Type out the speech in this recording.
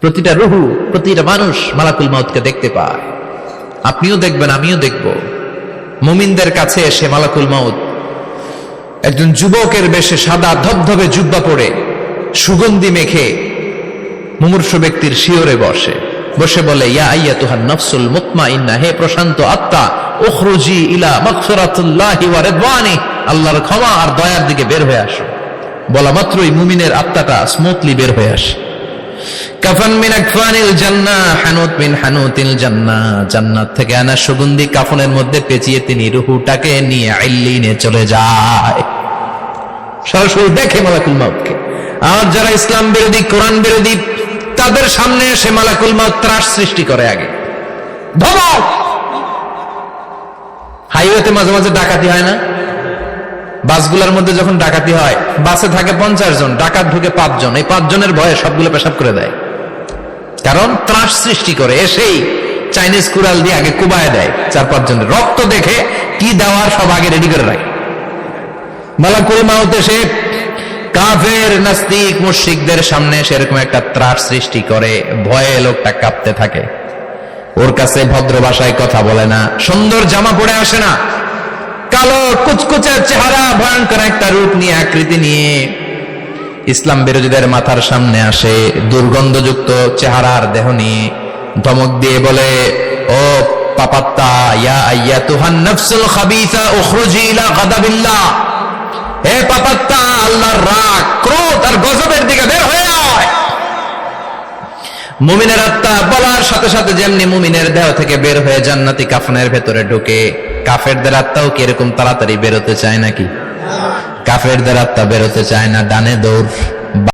প্রতিটা রুহু, প্রতিটা মানুষ মালাকুল মাউতকে দেখতে পায়। আপনিও দেখবেন, আমিও দেখব। মুমিনদের কাছে এসে মালাকুল মাউত একজন যুবকের বেশে সাদা ধবধবে জুব্বা পরে সুগন্ধি মেখে মুমূর্ষু ব্যক্তির শিয়রে বসে বলে, ইয়া আইয়াতুহান নাফসুল মুতমাইন্না, হে প্রশান্ত আত্মা, উখরুজি ইলা মাগফিরাতুল্লাহি ওয়া রিদওয়ানি, আল্লাহর ক্ষমা আর দয়ার দিকে বের হয়ে আসো। বলা মাত্রই মুমিনের আত্মাটা স্মুথলি বের হয়ে আসে। কাফান মিন আকফানিল জান্নাহ, হানুত মিন হানুতিল জান্নাহ, জান্নাত থেকে আনা সুগন্ধি কাফনের মধ্যে পেঁচিয়ে তিনি রূহটাকে নিয়ে ইল্লিনে চলে যায়। সরাসরি দেখে মালাকুল মাউতকে। আর যারা ইসলাম বিরোধী, কোরআন বিরোধী, তাদের সামনে এসে মালাকুল মাউত ত্রাস সৃষ্টি করে। আগে ধমক। হাইওয়েতে মাঝে মাঝে ডাকাতি হয় না? বাসগুলোর মধ্যে যখন ডাকাতি হয়, বাসে থাকে 50 জন, ডাকাত ঢুকে 5 জন। এই 5 জনের ভয়ে সবগুলো পেশাব করে দেয়, কারণ ত্রাস সৃষ্টি করে। এসেই চাইনিজ কুড়াল দিয়ে আগে কুবায় দেয় 4-5 জনের। রক্ত দেখে কি দেওয়ার সব আগে রেডি করে রাখে। মালাকুল মাউত এসে কাফের, নাস্তিক, মুশরিকদের সামনে সেরকম একটা ত্রাস সৃষ্টি করে। ভয়ে লোকটা কাঁপতে থাকে। ওর কাছে ভদ্র ভাষায় কথা বলে না, সুন্দর জামা পরে আসে না, কালো কুচকুচে চেহারা, ভয়ঙ্কর একটা রূপ নিয়ে, আকৃতি নিয়ে ইসলাম বিরোধীদের মাথার সামনে আসে। দুর্গন্ধযুক্ত চেহারার দেহ নিয়ে ধমক দিয়ে বলে, ও পাপাত্তা, ইয়া আইয়াতুহান নাফসুল খাবিসা উখরুজি ইলা গাদাবিল্লাহ, হে পাপাত্তা, আল্লাহর রাগ, ক্রোধ আর গজবের দিকে বের হয়ে আয়। মুমিনের আত্মা বলার সাথে সাথে যেমনি মুমিনের দেহ থেকে বের হয়ে জান্নাতি কাফনের ভেতরে ঢুকে, কাফেরদের আত্মাও কি এরকম তাড়াতাড়ি বেরোতে চায় নাকি? কাফেরদের আত্মা বেরোতে চায় না, ডানে দৌড়।